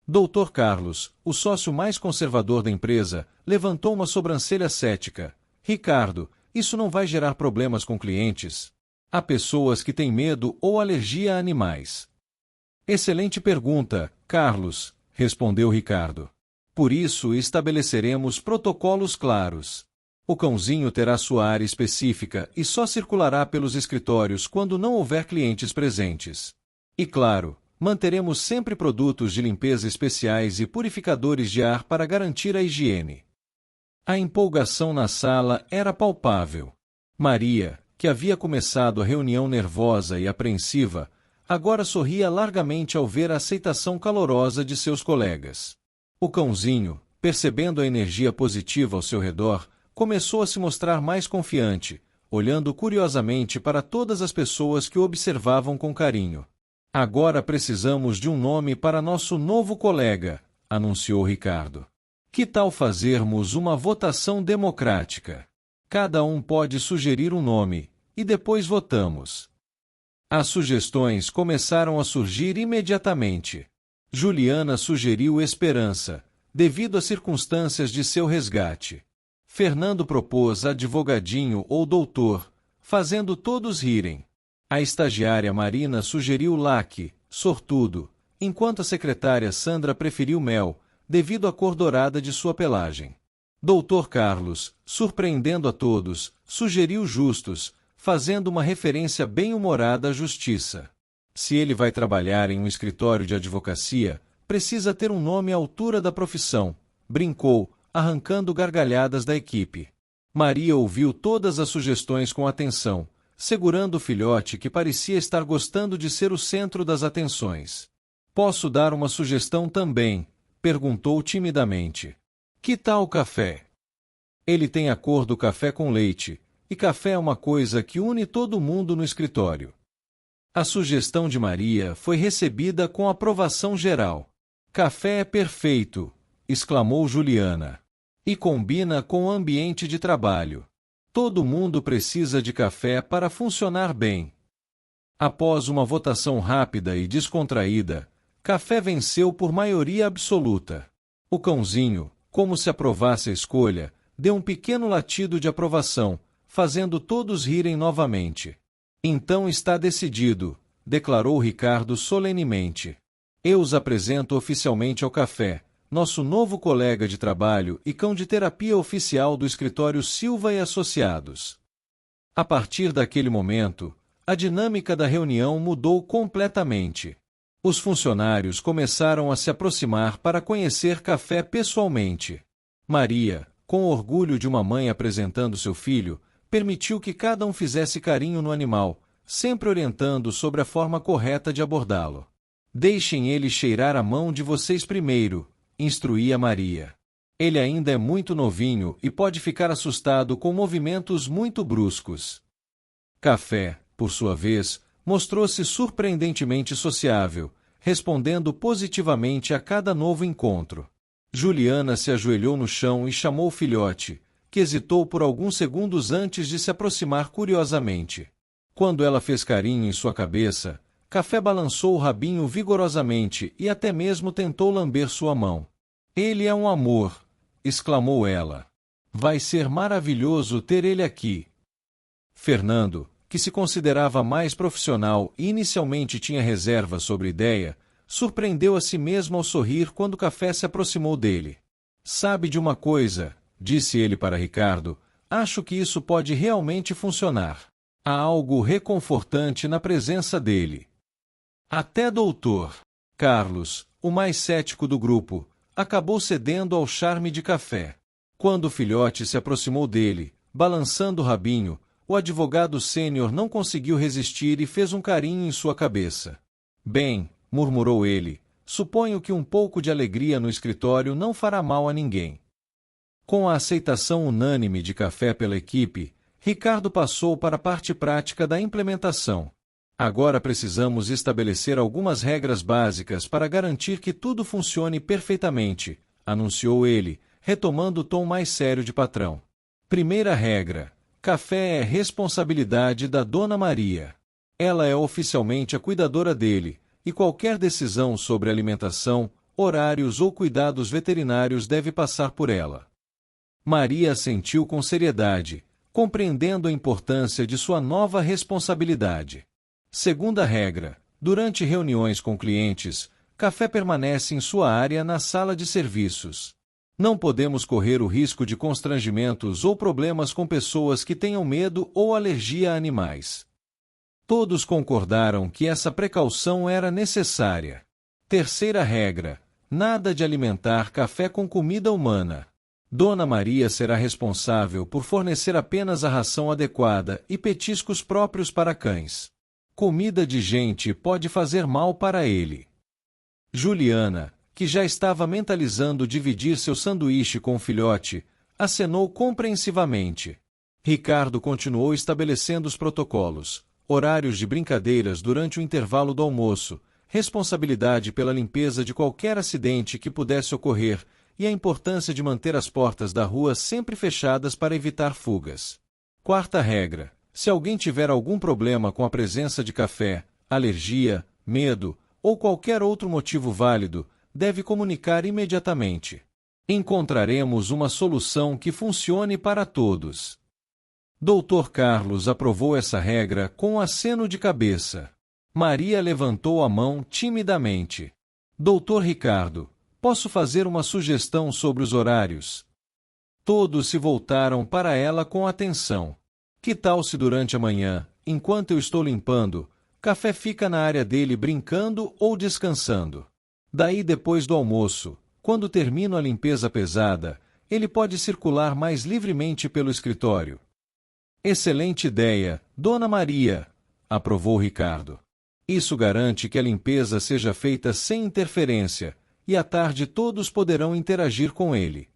Dr. Carlos, o sócio mais conservador da empresa, levantou uma sobrancelha cética. Ricardo, isso não vai gerar problemas com clientes? Há pessoas que têm medo ou alergia a animais. Excelente pergunta, Carlos, respondeu Ricardo. Por isso estabeleceremos protocolos claros. O cãozinho terá sua área específica e só circulará pelos escritórios quando não houver clientes presentes. E claro, manteremos sempre produtos de limpeza especiais e purificadores de ar para garantir a higiene. A empolgação na sala era palpável. Maria, que havia começado a reunião nervosa e apreensiva, agora sorria largamente ao ver a aceitação calorosa de seus colegas. O cãozinho, percebendo a energia positiva ao seu redor, começou a se mostrar mais confiante, olhando curiosamente para todas as pessoas que o observavam com carinho. Agora precisamos de um nome para nosso novo colega, anunciou Ricardo. Que tal fazermos uma votação democrática? Cada um pode sugerir um nome, e depois votamos. As sugestões começaram a surgir imediatamente. Juliana sugeriu Esperança, devido às circunstâncias de seu resgate. Fernando propôs advogadinho ou doutor, fazendo todos rirem. A estagiária Marina sugeriu Laque, sortudo, enquanto a secretária Sandra preferiu Mel, devido à cor dourada de sua pelagem. Doutor Carlos, surpreendendo a todos, sugeriu Justus, fazendo uma referência bem-humorada à justiça. Se ele vai trabalhar em um escritório de advocacia, precisa ter um nome à altura da profissão, brincou, arrancando gargalhadas da equipe. Maria ouviu todas as sugestões com atenção, segurando o filhote que parecia estar gostando de ser o centro das atenções. Posso dar uma sugestão também? Perguntou timidamente. Que tal café? Ele tem a cor do café com leite, e café é uma coisa que une todo mundo no escritório. A sugestão de Maria foi recebida com aprovação geral. Café é perfeito, exclamou Juliana. E combina com o ambiente de trabalho. Todo mundo precisa de café para funcionar bem. Após uma votação rápida e descontraída, café venceu por maioria absoluta. O cãozinho, como se aprovasse a escolha, deu um pequeno latido de aprovação, fazendo todos rirem novamente. Então está decidido, declarou Ricardo solenemente. Eu os apresento oficialmente ao café, nosso novo colega de trabalho e cão de terapia oficial do escritório Silva e Associados. A partir daquele momento, a dinâmica da reunião mudou completamente. Os funcionários começaram a se aproximar para conhecer Café pessoalmente. Maria, com o orgulho de uma mãe apresentando seu filho, permitiu que cada um fizesse carinho no animal, sempre orientando sobre a forma correta de abordá-lo. Deixem ele cheirar a mão de vocês primeiro, instruía Maria. Ele ainda é muito novinho e pode ficar assustado com movimentos muito bruscos. Café, por sua vez, mostrou-se surpreendentemente sociável, respondendo positivamente a cada novo encontro. Juliana se ajoelhou no chão e chamou o filhote, que hesitou por alguns segundos antes de se aproximar curiosamente. Quando ela fez carinho em sua cabeça, Café balançou o rabinho vigorosamente e até mesmo tentou lamber sua mão. Ele é um amor, exclamou ela. Vai ser maravilhoso ter ele aqui. Fernando, que se considerava mais profissional e inicialmente tinha reservas sobre a ideia, surpreendeu a si mesmo ao sorrir quando Café se aproximou dele. Sabe de uma coisa, disse ele para Ricardo, acho que isso pode realmente funcionar. Há algo reconfortante na presença dele. Até Doutor Carlos, o mais cético do grupo, acabou cedendo ao charme de Café. Quando o filhote se aproximou dele, balançando o rabinho, o advogado sênior não conseguiu resistir e fez um carinho em sua cabeça. Bem, murmurou ele, suponho que um pouco de alegria no escritório não fará mal a ninguém. Com a aceitação unânime de Café pela equipe, Ricardo passou para a parte prática da implementação. Agora precisamos estabelecer algumas regras básicas para garantir que tudo funcione perfeitamente, anunciou ele, retomando o tom mais sério de patrão. Primeira regra: Café é responsabilidade da Dona Maria. Ela é oficialmente a cuidadora dele, e qualquer decisão sobre alimentação, horários ou cuidados veterinários deve passar por ela. Maria assentiu com seriedade, compreendendo a importância de sua nova responsabilidade. Segunda regra: Durante reuniões com clientes, Café permanece em sua área na sala de serviços. Não podemos correr o risco de constrangimentos ou problemas com pessoas que tenham medo ou alergia a animais. Todos concordaram que essa precaução era necessária. Terceira regra: nada de alimentar Café com comida humana. Dona Maria será responsável por fornecer apenas a ração adequada e petiscos próprios para cães. Comida de gente pode fazer mal para ele. Juliana, que já estava mentalizando dividir seu sanduíche com o filhote, acenou compreensivamente. Ricardo continuou estabelecendo os protocolos, horários de brincadeiras durante o intervalo do almoço, responsabilidade pela limpeza de qualquer acidente que pudesse ocorrer e a importância de manter as portas da rua sempre fechadas para evitar fugas. Quarta regra: se alguém tiver algum problema com a presença de Café, alergia, medo ou qualquer outro motivo válido, deve comunicar imediatamente. Encontraremos uma solução que funcione para todos. Dr. Carlos aprovou essa regra com um aceno de cabeça. Maria levantou a mão timidamente. Dr. Ricardo, posso fazer uma sugestão sobre os horários? Todos se voltaram para ela com atenção. Que tal se durante a manhã, enquanto eu estou limpando, Café fica na área dele brincando ou descansando? Daí depois do almoço, quando termino a limpeza pesada, ele pode circular mais livremente pelo escritório. Excelente ideia, Dona Maria, aprovou Ricardo. Isso garante que a limpeza seja feita sem interferência, e à tarde todos poderão interagir com ele.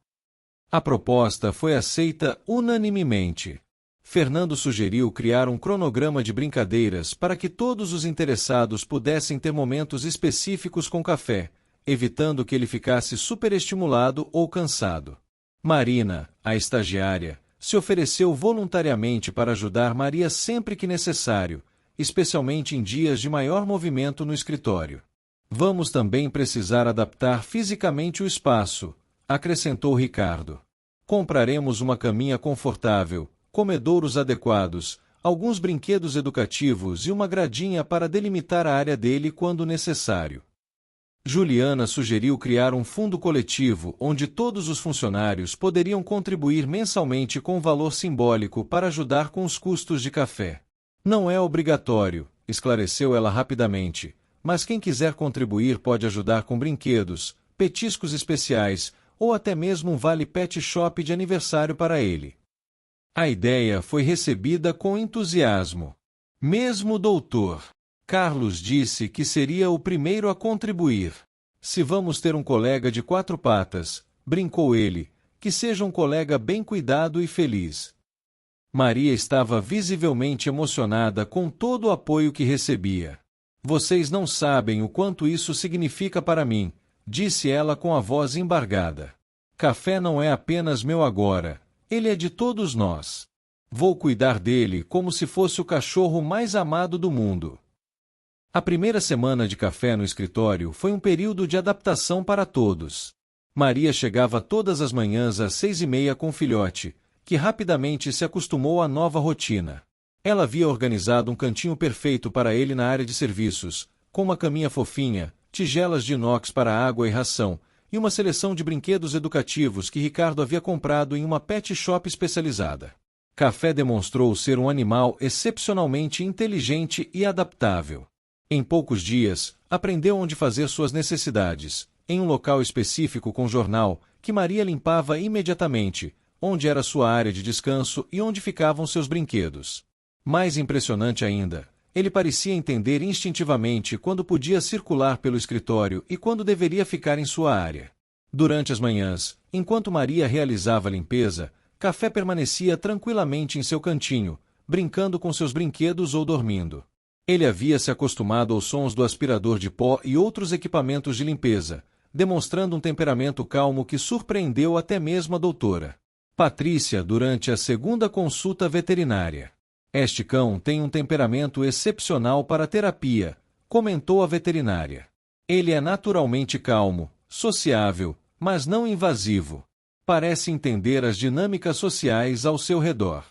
A proposta foi aceita unanimemente. Fernando sugeriu criar um cronograma de brincadeiras para que todos os interessados pudessem ter momentos específicos com Café, evitando que ele ficasse superestimulado ou cansado. Marina, a estagiária, se ofereceu voluntariamente para ajudar Maria sempre que necessário, especialmente em dias de maior movimento no escritório. Vamos também precisar adaptar fisicamente o espaço, acrescentou Ricardo. Compraremos uma caminha confortável, comedouros adequados, alguns brinquedos educativos e uma gradinha para delimitar a área dele quando necessário. Juliana sugeriu criar um fundo coletivo onde todos os funcionários poderiam contribuir mensalmente com um valor simbólico para ajudar com os custos de Café. Não é obrigatório, esclareceu ela rapidamente, mas quem quiser contribuir pode ajudar com brinquedos, petiscos especiais ou até mesmo um vale pet shop de aniversário para ele. A ideia foi recebida com entusiasmo. Mesmo o Dr. Carlos disse que seria o primeiro a contribuir. Se vamos ter um colega de 4 patas, brincou ele, que seja um colega bem cuidado e feliz. Maria estava visivelmente emocionada com todo o apoio que recebia. Vocês não sabem o quanto isso significa para mim, disse ela com a voz embargada. Café não é apenas meu agora. Ele é de todos nós. Vou cuidar dele como se fosse o cachorro mais amado do mundo. A primeira semana de Café no escritório foi um período de adaptação para todos. Maria chegava todas as manhãs às 6h30 com o filhote, que rapidamente se acostumou à nova rotina. Ela havia organizado um cantinho perfeito para ele na área de serviços, com uma caminha fofinha, tigelas de inox para água e ração, e uma seleção de brinquedos educativos que Ricardo havia comprado em uma pet shop especializada. Café demonstrou ser um animal excepcionalmente inteligente e adaptável. Em poucos dias, aprendeu onde fazer suas necessidades, em um local específico com jornal, que Maria limpava imediatamente, onde era sua área de descanso e onde ficavam seus brinquedos. Mais impressionante ainda, ele parecia entender instintivamente quando podia circular pelo escritório e quando deveria ficar em sua área. Durante as manhãs, enquanto Maria realizava a limpeza, Café permanecia tranquilamente em seu cantinho, brincando com seus brinquedos ou dormindo. Ele havia se acostumado aos sons do aspirador de pó e outros equipamentos de limpeza, demonstrando um temperamento calmo que surpreendeu até mesmo a doutora Patrícia durante a segunda consulta veterinária. Este cão tem um temperamento excepcional para a terapia, comentou a veterinária. Ele é naturalmente calmo, sociável, mas não invasivo. Parece entender as dinâmicas sociais ao seu redor.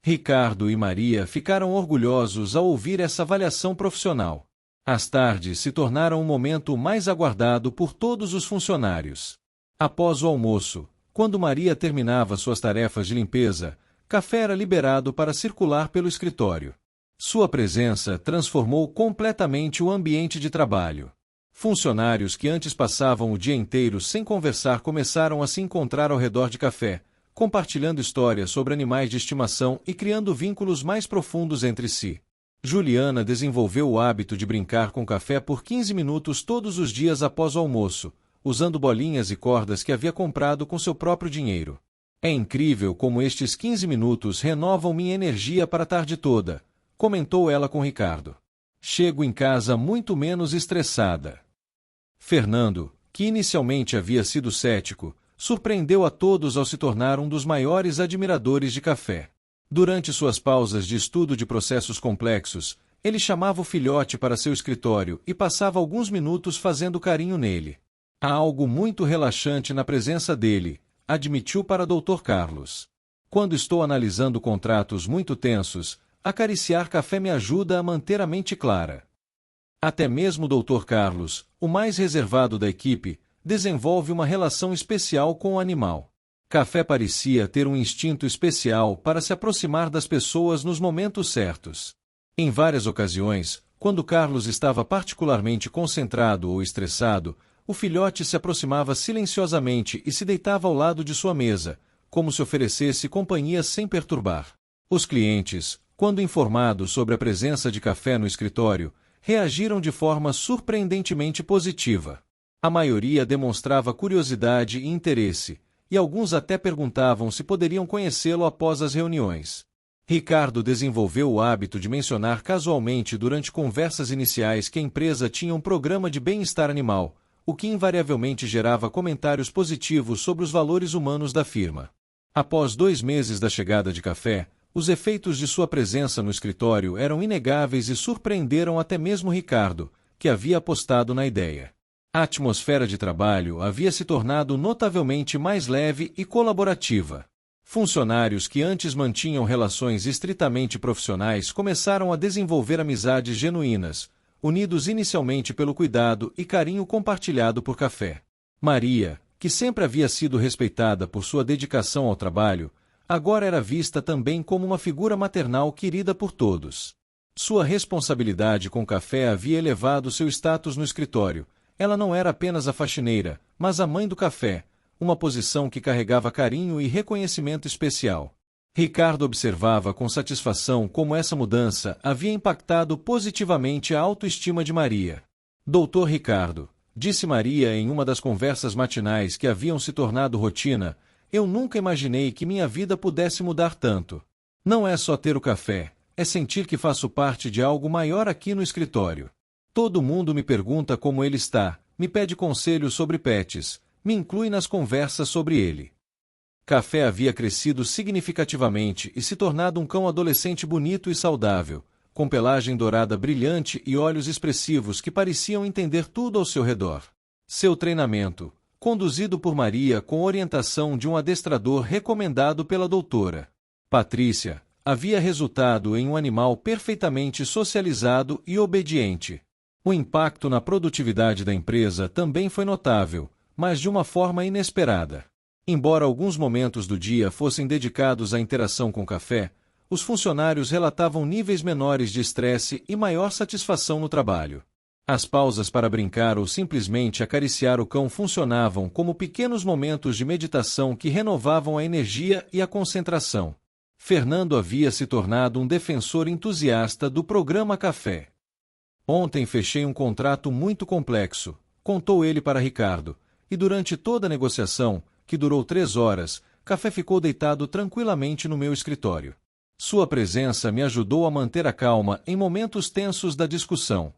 Ricardo e Maria ficaram orgulhosos ao ouvir essa avaliação profissional. As tardes se tornaram o momento mais aguardado por todos os funcionários. Após o almoço, quando Maria terminava suas tarefas de limpeza, café era liberado para circular pelo escritório. Sua presença transformou completamente o ambiente de trabalho. Funcionários que antes passavam o dia inteiro sem conversar começaram a se encontrar ao redor de café, compartilhando histórias sobre animais de estimação e criando vínculos mais profundos entre si. Juliana desenvolveu o hábito de brincar com café por 15 minutos todos os dias após o almoço, usando bolinhas e cordas que havia comprado com seu próprio dinheiro. É incrível como estes 15 minutos renovam minha energia para a tarde toda, comentou ela com Ricardo. Chego em casa muito menos estressada. Fernando, que inicialmente havia sido cético, surpreendeu a todos ao se tornar um dos maiores admiradores de café. Durante suas pausas de estudo de processos complexos, ele chamava o filhote para seu escritório e passava alguns minutos fazendo carinho nele. Há algo muito relaxante na presença dele, admitiu para Dr. Carlos. Quando estou analisando contratos muito tensos, acariciar café me ajuda a manter a mente clara. Até mesmo o Dr. Carlos, o mais reservado da equipe, desenvolve uma relação especial com o animal. Café parecia ter um instinto especial para se aproximar das pessoas nos momentos certos. Em várias ocasiões, quando Carlos estava particularmente concentrado ou estressado, o filhote se aproximava silenciosamente e se deitava ao lado de sua mesa, como se oferecesse companhia sem perturbar. Os clientes, quando informados sobre a presença de café no escritório, reagiram de forma surpreendentemente positiva. A maioria demonstrava curiosidade e interesse, e alguns até perguntavam se poderiam conhecê-lo após as reuniões. Ricardo desenvolveu o hábito de mencionar casualmente durante conversas iniciais que a empresa tinha um programa de bem-estar animal, o que invariavelmente gerava comentários positivos sobre os valores humanos da firma. Após 2 meses da chegada de café, os efeitos de sua presença no escritório eram inegáveis e surpreenderam até mesmo Ricardo, que havia apostado na ideia. A atmosfera de trabalho havia se tornado notavelmente mais leve e colaborativa. Funcionários que antes mantinham relações estritamente profissionais começaram a desenvolver amizades genuínas, unidos inicialmente pelo cuidado e carinho compartilhado por café. Maria, que sempre havia sido respeitada por sua dedicação ao trabalho, agora era vista também como uma figura maternal querida por todos. Sua responsabilidade com café havia elevado seu status no escritório. Ela não era apenas a faxineira, mas a mãe do café, uma posição que carregava carinho e reconhecimento especial. Ricardo observava com satisfação como essa mudança havia impactado positivamente a autoestima de Maria. Doutor Ricardo, disse Maria em uma das conversas matinais que haviam se tornado rotina, eu nunca imaginei que minha vida pudesse mudar tanto. Não é só ter o café, é sentir que faço parte de algo maior aqui no escritório. Todo mundo me pergunta como ele está, me pede conselhos sobre pets, me inclui nas conversas sobre ele. Café havia crescido significativamente e se tornado um cão adolescente bonito e saudável, com pelagem dourada brilhante e olhos expressivos que pareciam entender tudo ao seu redor. Seu treinamento, conduzido por Maria com orientação de um adestrador recomendado pela doutora Patrícia, havia resultado em um animal perfeitamente socializado e obediente. O impacto na produtividade da empresa também foi notável, mas de uma forma inesperada. Embora alguns momentos do dia fossem dedicados à interação com o café, os funcionários relatavam níveis menores de estresse e maior satisfação no trabalho. As pausas para brincar ou simplesmente acariciar o cão funcionavam como pequenos momentos de meditação que renovavam a energia e a concentração. Fernando havia se tornado um defensor entusiasta do programa Café. Ontem fechei um contrato muito complexo, contou ele para Ricardo, e durante toda a negociação, que durou 3 horas, Café ficou deitado tranquilamente no meu escritório. Sua presença me ajudou a manter a calma em momentos tensos da discussão.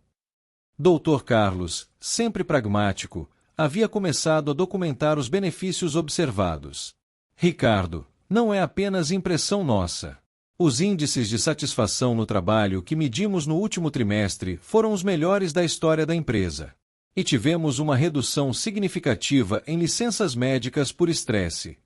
Dr. Carlos, sempre pragmático, havia começado a documentar os benefícios observados. Ricardo, não é apenas impressão nossa. Os índices de satisfação no trabalho que medimos no último trimestre foram os melhores da história da empresa. E tivemos uma redução significativa em licenças médicas por estresse.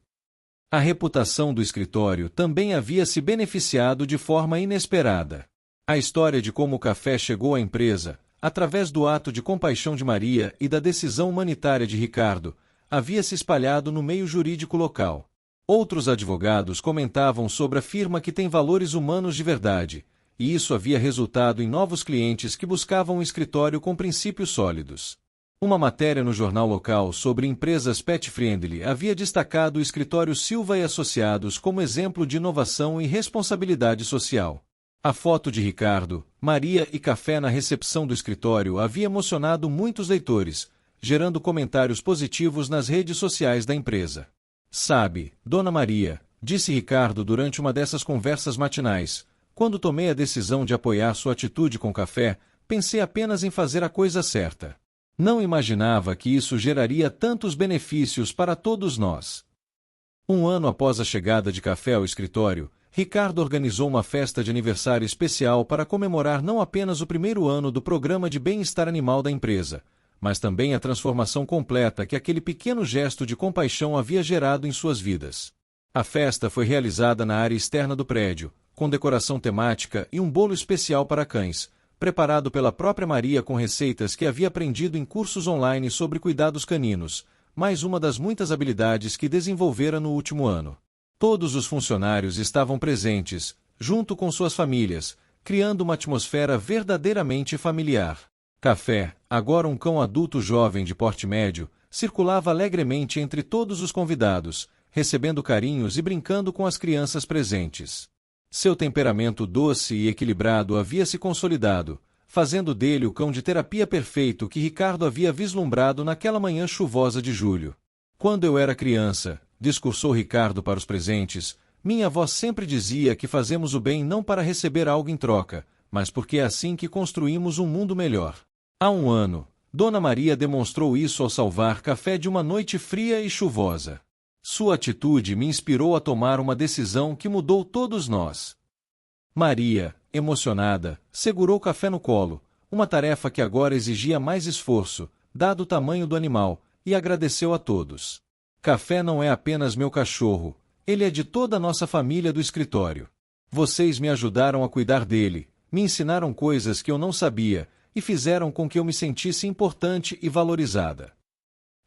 A reputação do escritório também havia se beneficiado de forma inesperada. A história de como o café chegou à empresa, através do ato de compaixão de Maria e da decisão humanitária de Ricardo, havia se espalhado no meio jurídico local. Outros advogados comentavam sobre a firma que tem valores humanos de verdade, e isso havia resultado em novos clientes que buscavam um escritório com princípios sólidos. Uma matéria no jornal local sobre empresas pet-friendly havia destacado o escritório Silva e Associados como exemplo de inovação e responsabilidade social. A foto de Ricardo, Maria e café na recepção do escritório havia emocionado muitos leitores, gerando comentários positivos nas redes sociais da empresa. Sabe, Dona Maria, disse Ricardo durante uma dessas conversas matinais, quando tomei a decisão de apoiar sua atitude com café, pensei apenas em fazer a coisa certa. Não imaginava que isso geraria tantos benefícios para todos nós. Um ano após a chegada de café ao escritório, Ricardo organizou uma festa de aniversário especial para comemorar não apenas o primeiro ano do programa de bem-estar animal da empresa, mas também a transformação completa que aquele pequeno gesto de compaixão havia gerado em suas vidas. A festa foi realizada na área externa do prédio, com decoração temática e um bolo especial para cães, preparado pela própria Maria com receitas que havia aprendido em cursos online sobre cuidados caninos, mais uma das muitas habilidades que desenvolvera no último ano. Todos os funcionários estavam presentes, junto com suas famílias, criando uma atmosfera verdadeiramente familiar. Café, agora um cão adulto jovem de porte médio, circulava alegremente entre todos os convidados, recebendo carinhos e brincando com as crianças presentes. Seu temperamento doce e equilibrado havia se consolidado, fazendo dele o cão de terapia perfeito que Ricardo havia vislumbrado naquela manhã chuvosa de julho. Quando eu era criança, discursou Ricardo para os presentes, minha avó sempre dizia que fazemos o bem não para receber algo em troca, mas porque é assim que construímos um mundo melhor. Há um ano, Dona Maria demonstrou isso ao salvar café de uma noite fria e chuvosa. Sua atitude me inspirou a tomar uma decisão que mudou todos nós. Maria, emocionada, segurou o café no colo, uma tarefa que agora exigia mais esforço, dado o tamanho do animal, e agradeceu a todos. Café não é apenas meu cachorro, ele é de toda a nossa família do escritório. Vocês me ajudaram a cuidar dele, me ensinaram coisas que eu não sabia, e fizeram com que eu me sentisse importante e valorizada.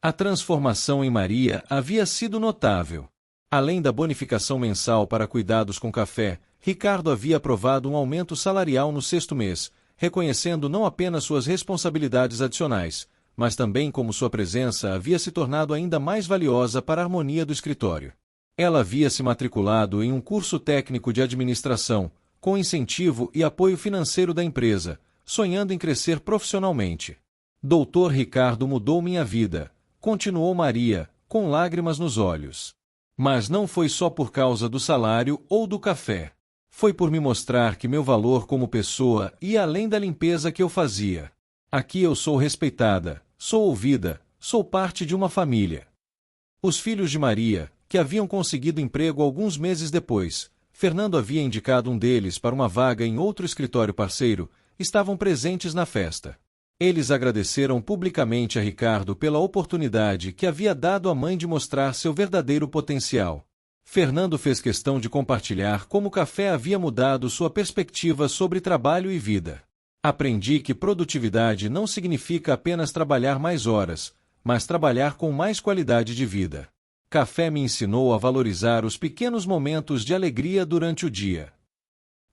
A transformação em Maria havia sido notável. Além da bonificação mensal para cuidados com café, Ricardo havia aprovado um aumento salarial no sexto mês, reconhecendo não apenas suas responsabilidades adicionais, mas também como sua presença havia se tornado ainda mais valiosa para a harmonia do escritório. Ela havia se matriculado em um curso técnico de administração, com incentivo e apoio financeiro da empresa, sonhando em crescer profissionalmente. Doutor Ricardo mudou minha vida, continuou Maria, com lágrimas nos olhos. Mas não foi só por causa do salário ou do café. Foi por me mostrar que meu valor como pessoa ia além da limpeza que eu fazia. Aqui eu sou respeitada, sou ouvida, sou parte de uma família. Os filhos de Maria, que haviam conseguido emprego alguns meses depois, Fernando havia indicado um deles para uma vaga em outro escritório parceiro, estavam presentes na festa. Eles agradeceram publicamente a Ricardo pela oportunidade que havia dado à mãe de mostrar seu verdadeiro potencial. Fernando fez questão de compartilhar como o café havia mudado sua perspectiva sobre trabalho e vida. Aprendi que produtividade não significa apenas trabalhar mais horas, mas trabalhar com mais qualidade de vida. Café me ensinou a valorizar os pequenos momentos de alegria durante o dia.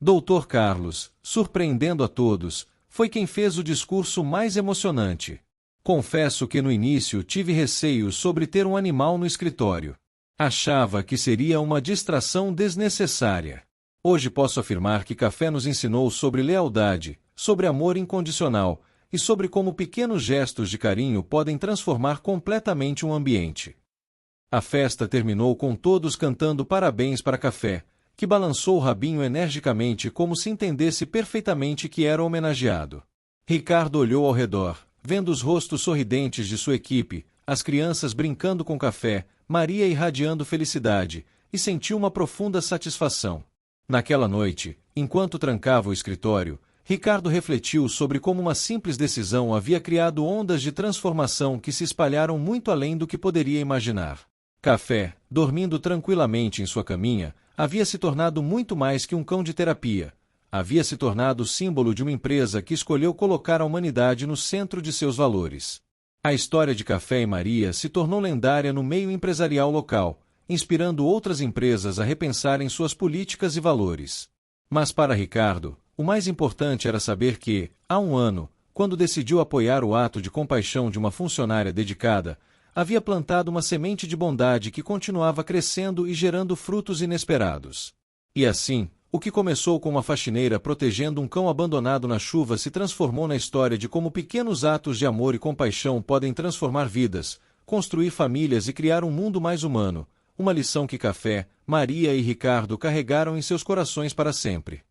Dr. Carlos, surpreendendo a todos, foi quem fez o discurso mais emocionante. Confesso que no início tive receios sobre ter um animal no escritório. Achava que seria uma distração desnecessária. Hoje posso afirmar que Café nos ensinou sobre lealdade, sobre amor incondicional e sobre como pequenos gestos de carinho podem transformar completamente um ambiente. A festa terminou com todos cantando parabéns para Café, que balançou o rabinho energicamente como se entendesse perfeitamente que era homenageado. Ricardo olhou ao redor, vendo os rostos sorridentes de sua equipe, as crianças brincando com Café, Maria irradiando felicidade, e sentiu uma profunda satisfação. Naquela noite, enquanto trancava o escritório, Ricardo refletiu sobre como uma simples decisão havia criado ondas de transformação que se espalharam muito além do que poderia imaginar. Café, dormindo tranquilamente em sua caminha, havia se tornado muito mais que um cão de terapia, havia se tornado o símbolo de uma empresa que escolheu colocar a humanidade no centro de seus valores. A história de Café e Maria se tornou lendária no meio empresarial local, inspirando outras empresas a repensarem suas políticas e valores. Mas para Ricardo, o mais importante era saber que, há um ano, quando decidiu apoiar o ato de compaixão de uma funcionária dedicada, havia plantado uma semente de bondade que continuava crescendo e gerando frutos inesperados. E assim, o que começou com uma faxineira protegendo um cão abandonado na chuva se transformou na história de como pequenos atos de amor e compaixão podem transformar vidas, construir famílias e criar um mundo mais humano, uma lição que Café, Maria e Ricardo carregaram em seus corações para sempre.